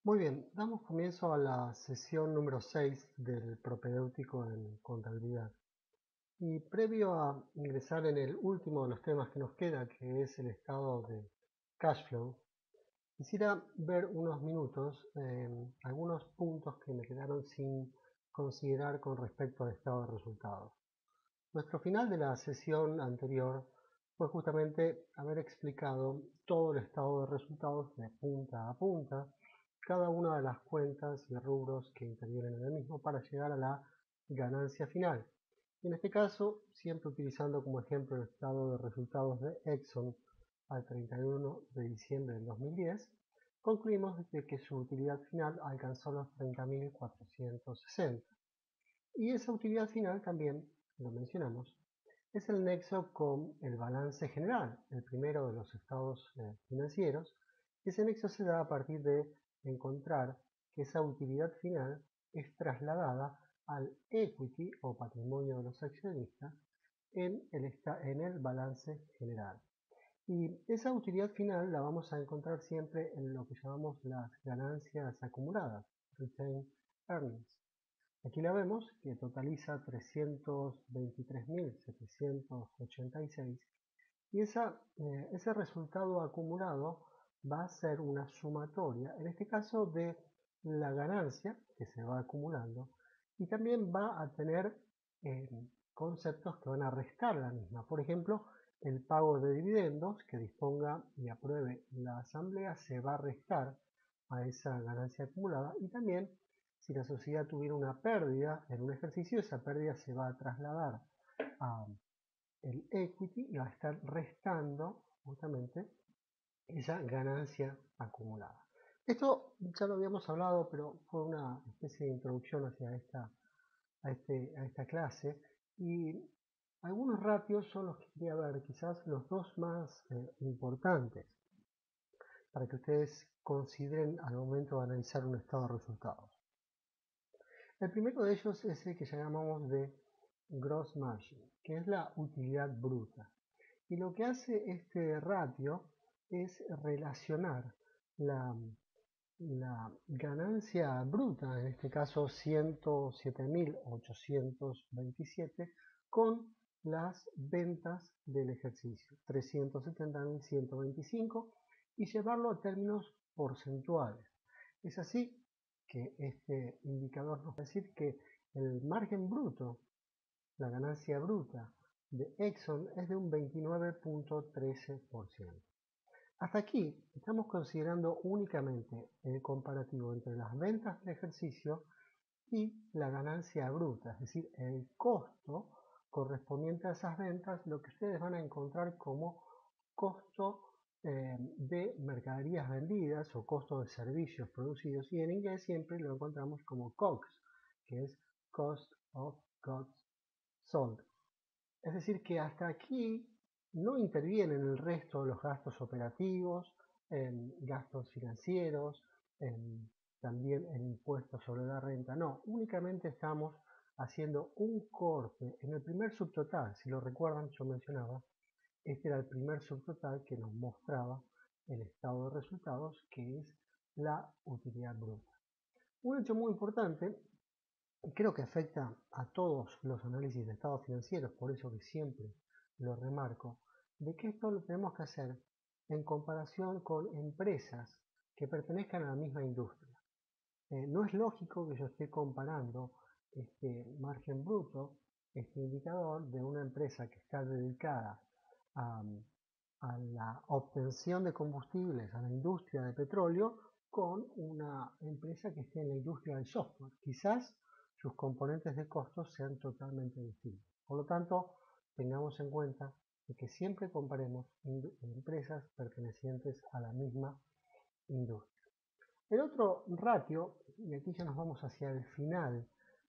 Muy bien, damos comienzo a la sesión número 6 del propedéutico en contabilidad. Y previo a ingresar en el último de los temas que nos queda, que es el estado de cash flow, quisiera ver unos minutos algunos puntos que me quedaron sin considerar con respecto al estado de resultados. Nuestro final de la sesión anterior fue justamente haber explicado todo el estado de resultados de punta a punta, cada una de las cuentas y rubros que intervienen en el mismo para llegar a la ganancia final. Y en este caso, siempre utilizando como ejemplo el estado de resultados de Exxon al 31 de diciembre del 2010, concluimos de que su utilidad final alcanzó los 30.460. Y esa utilidad final también, lo mencionamos, es el nexo con el balance general, el primero de los estados financieros. Ese nexo se da a partir de encontrar que esa utilidad final es trasladada al equity o patrimonio de los accionistas en el balance general. Y esa utilidad final la vamos a encontrar siempre en lo que llamamos las ganancias acumuladas, retained earnings. Aquí la vemos que totaliza 323.786 y ese resultado acumulado va a ser una sumatoria, en este caso de la ganancia que se va acumulando y también va a tener eh, conceptos que van a restar la misma. Por ejemplo, el pago de dividendos que disponga y apruebe la asamblea se va a restar a esa ganancia acumulada y también si la sociedad tuviera una pérdida en un ejercicio, esa pérdida se va a trasladar a el equity y va a estar restando justamente esa ganancia acumulada. Esto ya lo habíamos hablado, pero fue una especie de introducción hacia a esta clase y algunos ratios son los que quería ver, quizás los dos más importantes para que ustedes consideren al momento de analizar un estado de resultados. El primero de ellos es el que llamamos de gross margin, que es la utilidad bruta. Y lo que hace este ratio es relacionar la, la ganancia bruta, en este caso 107.827, con las ventas del ejercicio, 370.125, y llevarlo a términos porcentuales. Es así que este indicador nos va a decir que el margen bruto, la ganancia bruta de Exxon es de un 29.13%. Hasta aquí estamos considerando únicamente el comparativo entre las ventas del ejercicio y la ganancia bruta, es decir, el costo correspondiente a esas ventas, lo que ustedes van a encontrar como costo de mercaderías vendidas o costo de servicios producidos, y en inglés siempre lo encontramos como COGS, que es Cost of Goods Sold. Es decir, que hasta aquí no intervienen el resto de los gastos operativos, gastos financieros, también el impuesto sobre la renta. No, únicamente estamos haciendo un corte en el primer subtotal. Si lo recuerdan, yo mencionaba, este era el primer subtotal que nos mostraba el estado de resultados, que es la utilidad bruta. Un hecho muy importante, y creo que afecta a todos los análisis de estados financieros, por eso que siempre lo remarco, de que esto lo tenemos que hacer en comparación con empresas que pertenezcan a la misma industria. No es lógico que yo esté comparando este margen bruto, este indicador de una empresa que está dedicada a, a la obtención de combustibles, a la industria de petróleo, con una empresa que esté en la industria del software. Quizás sus componentes de costos sean totalmente distintos. Por lo tanto, tengamos en cuenta de que siempre comparemos empresas pertenecientes a la misma industria. El otro ratio, y aquí ya nos vamos hacia el final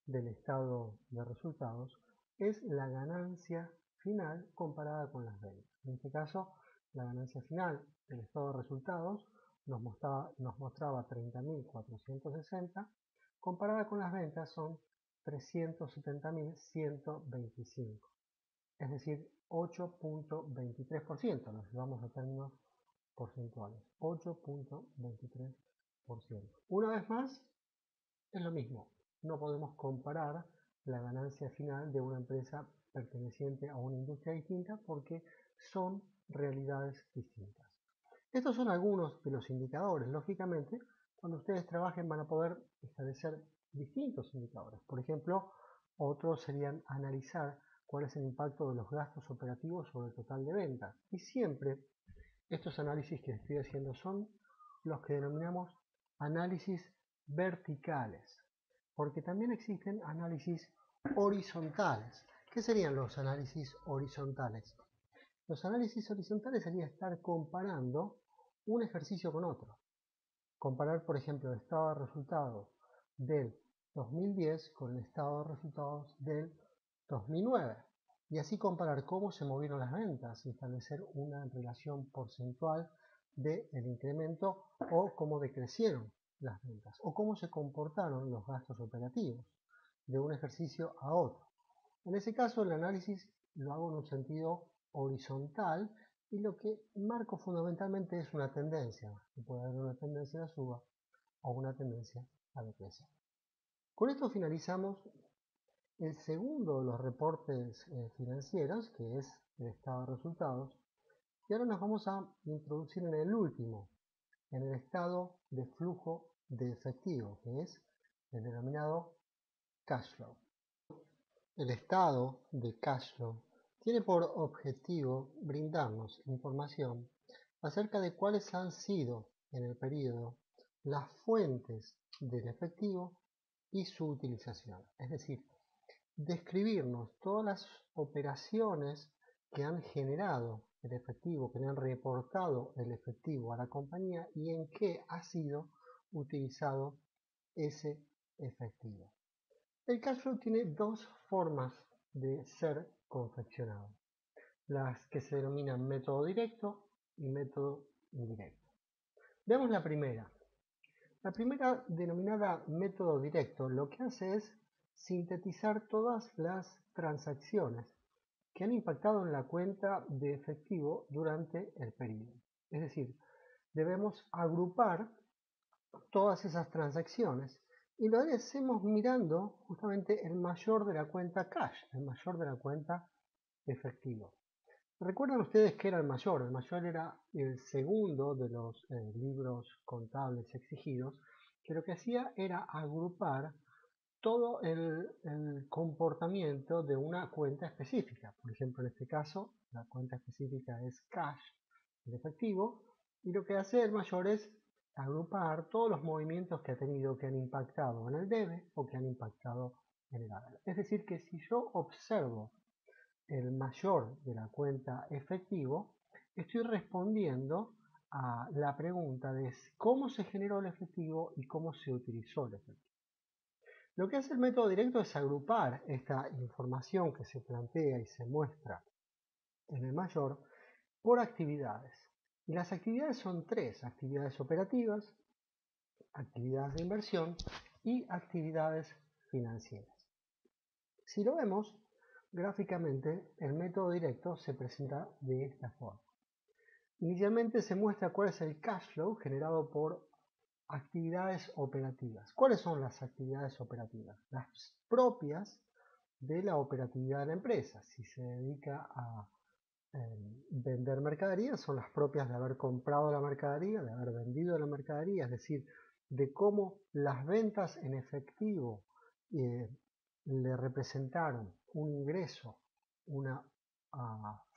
del estado de resultados, es la ganancia final comparada con las ventas. En este caso, la ganancia final del estado de resultados nos mostraba 30.460, comparada con las ventas son 370.125, es decir, 8.23%, nos llevamos a términos porcentuales, 8.23%. Una vez más, es lo mismo. No podemos comparar la ganancia final de una empresa perteneciente a una industria distinta porque son realidades distintas. Estos son algunos de los indicadores. Lógicamente, cuando ustedes trabajen van a poder establecer distintos indicadores. Por ejemplo, otros serían analizar cuál es el impacto de los gastos operativos sobre el total de ventas. Y siempre estos análisis que estoy haciendo son los que denominamos análisis verticales, porque también existen análisis horizontales. ¿Qué serían los análisis horizontales? Los análisis horizontales sería estar comparando un ejercicio con otro. Comparar, por ejemplo, el estado de resultados del 2010 con el estado de resultados del 2009. Y así comparar cómo se movieron las ventas y establecer una relación porcentual del incremento o cómo decrecieron las ventas o cómo se comportaron los gastos operativos de un ejercicio a otro. En ese caso el análisis lo hago en un sentido horizontal y lo que marco fundamentalmente es una tendencia. Puede haber una tendencia a suba o una tendencia a decrecer. Con esto finalizamos el segundo de los reportes financieros, que es el estado de resultados, y ahora nos vamos a introducir en el último, en el estado de flujo de efectivo, que es el denominado cash flow. El estado de cash flow tiene por objetivo brindarnos información acerca de cuáles han sido en el periodo las fuentes del efectivo y su utilización. Es decir, describirnos todas las operaciones que han generado el efectivo, que le han reportado el efectivo a la compañía y en qué ha sido utilizado ese efectivo. El cash flow tiene dos formas de ser confeccionado, las que se denominan método directo y método indirecto. Veamos la primera. La primera, denominada método directo, lo que hace es sintetizar todas las transacciones que han impactado en la cuenta de efectivo durante el periodo. Es decir, debemos agrupar todas esas transacciones y lo hacemos mirando justamente el mayor de la cuenta cash, el mayor de la cuenta efectivo. ¿Recuerdan ustedes qué era el mayor? El mayor era el segundo de los libros contables exigidos, que lo que hacía era agrupar todo el comportamiento de una cuenta específica. Por ejemplo, en este caso, la cuenta específica es cash, el efectivo, y lo que hace el mayor es agrupar todos los movimientos que ha tenido que han impactado en el debe o que han impactado en el haber. Es decir, que si yo observo el mayor de la cuenta efectivo, estoy respondiendo a la pregunta de cómo se generó el efectivo y cómo se utilizó el efectivo. Lo que hace el método directo es agrupar esta información que se plantea y se muestra en el mayor por actividades. Y las actividades son tres: actividades operativas, actividades de inversión y actividades financieras. Si lo vemos gráficamente, el método directo se presenta de esta forma. Inicialmente se muestra cuál es el cash flow generado por actividades operativas. ¿Cuáles son las actividades operativas? Las propias de la operatividad de la empresa. Si se dedica a vender mercadería, son las propias de haber comprado la mercadería, de haber vendido la mercadería, es decir, de cómo las ventas en efectivo le representaron un ingreso, una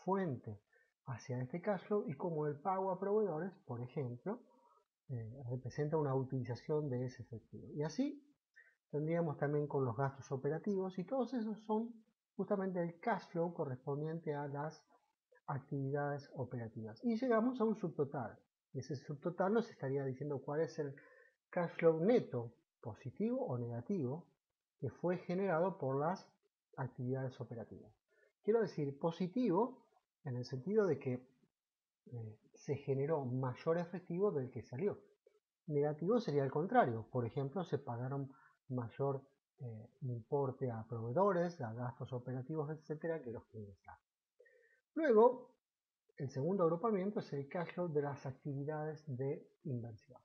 fuente hacia este cash flow, y cómo el pago a proveedores, por ejemplo, representa una utilización de ese efectivo. Y así tendríamos también con los gastos operativos, y todos esos son justamente el cash flow correspondiente a las actividades operativas. Y llegamos a un subtotal. Y ese subtotal nos estaría diciendo cuál es el cash flow neto, positivo o negativo, que fue generado por las actividades operativas. Quiero decir positivo en el sentido de que se generó mayor efectivo del que salió. Negativo sería el contrario. Por ejemplo, se pagaron mayor importe a proveedores, a gastos operativos, etcétera, que los que ingresaron. Luego, el segundo agrupamiento es el cash flow de las actividades de inversión.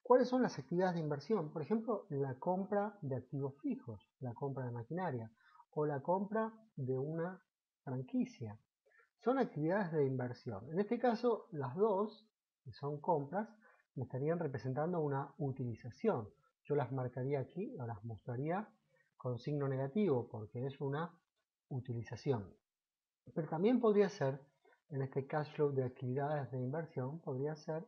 ¿Cuáles son las actividades de inversión? Por ejemplo, la compra de activos fijos, la compra de maquinaria o la compra de una franquicia. Son actividades de inversión. En este caso, las dos, que son compras, me estarían representando una utilización. Yo las marcaría aquí o las mostraría con signo negativo porque es una utilización. Pero también podría ser, en este cash flow de actividades de inversión, podría ser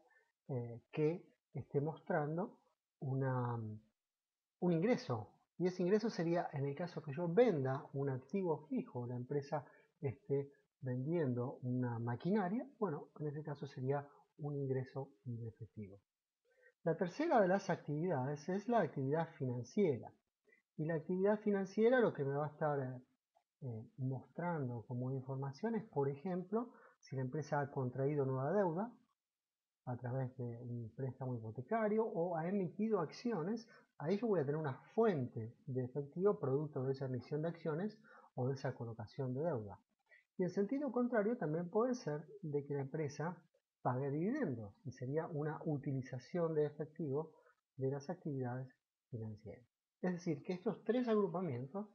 que esté mostrando un ingreso. Y ese ingreso sería en el caso que yo venda un activo fijo, la empresa esté vendiendo una maquinaria, bueno, en ese caso sería un ingreso en efectivo. La tercera de las actividades es la actividad financiera. Y la actividad financiera lo que me va a estar mostrando como información es, por ejemplo, si la empresa ha contraído nueva deuda a través de un préstamo hipotecario o ha emitido acciones, ahí yo voy a tener una fuente de efectivo producto de esa emisión de acciones o de esa colocación de deuda. Y en sentido contrario también puede ser de que la empresa pague dividendos y sería una utilización de efectivo de las actividades financieras. Es decir, que estos tres agrupamientos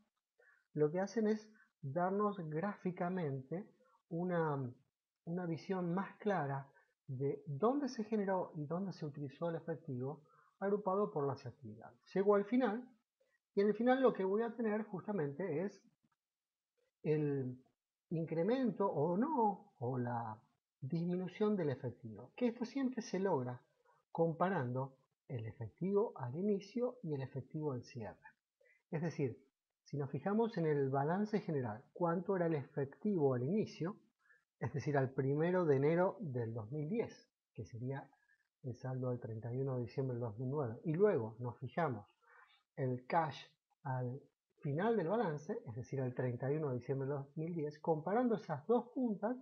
lo que hacen es darnos gráficamente una visión más clara de dónde se generó y dónde se utilizó el efectivo agrupado por las actividades. Llego al final y en el final lo que voy a tener justamente es el incremento o no, o la disminución del efectivo, que esto siempre se logra comparando el efectivo al inicio y el efectivo al cierre. Es decir, si nos fijamos en el balance general, cuánto era el efectivo al inicio, es decir, al 1 de enero del 2010, que sería el saldo del 31 de diciembre del 2009, y luego nos fijamos el cash al final del balance, es decir, al 31 de diciembre del 2010, comparando esas dos puntas,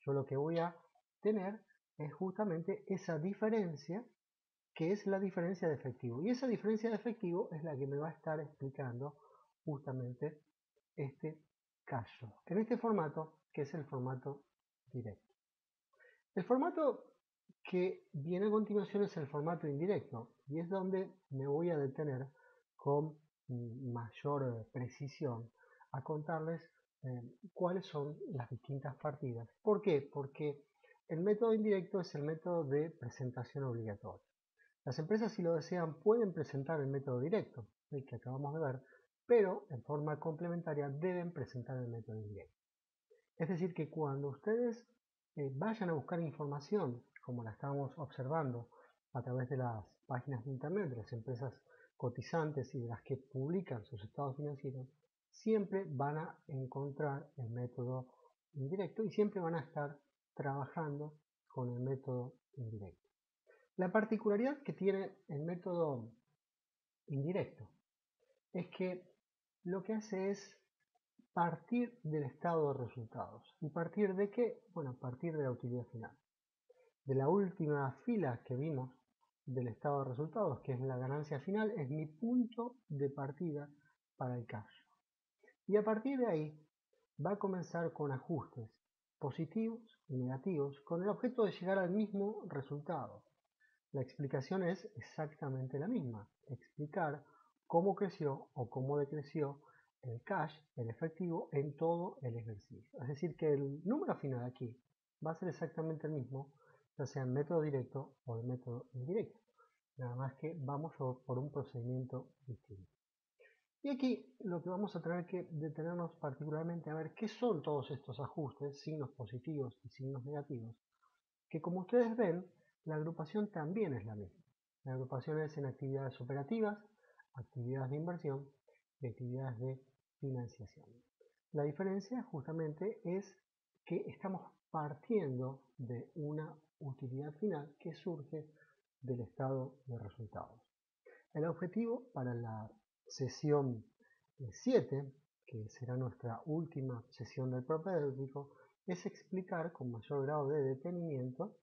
yo lo que voy a tener es justamente esa diferencia, que es la diferencia de efectivo. Y esa diferencia de efectivo es la que me va a estar explicando justamente este cash flow, en este formato que es el formato directo. El formato que viene a continuación es el formato indirecto y es donde me voy a detener con mayor precisión a contarles cuáles son las distintas partidas. ¿Por qué? Porque el método indirecto es el método de presentación obligatoria. Las empresas, si lo desean, pueden presentar el método directo, el que acabamos de ver, pero en forma complementaria deben presentar el método indirecto. Es decir, que cuando ustedes vayan a buscar información, como la estamos observando a través de las páginas de internet de las empresas cotizantes y de las que publican sus estados financieros, siempre van a encontrar el método indirecto y siempre van a estar trabajando con el método indirecto. La particularidad que tiene el método indirecto es que lo que hace es partir del estado de resultados. ¿Y partir de qué? Bueno, partir de la utilidad final. De la última fila que vimos del estado de resultados, que es la ganancia final, es mi punto de partida para el cash. Y a partir de ahí va a comenzar con ajustes positivos y negativos con el objeto de llegar al mismo resultado. La explicación es exactamente la misma, explicar cómo creció o cómo decreció el cash, el efectivo, en todo el ejercicio. Es decir, que el número final aquí va a ser exactamente el mismo, ya sea en método directo o en método indirecto. Nada más que vamos por un procedimiento distinto. Y aquí lo que vamos a tener que detenernos particularmente a ver qué son todos estos ajustes, signos positivos y signos negativos, que como ustedes ven, la agrupación también es la misma. La agrupación es en actividades operativas, actividades de inversión y actividades de financiación. La diferencia justamente es que estamos partiendo de una utilidad final que surge del estado de resultados. El objetivo para la sesión 7, que será nuestra última sesión del propedéutico, es explicar con mayor grado de detenimiento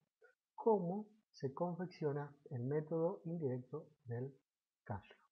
cómo se confecciona el método indirecto del cash flow.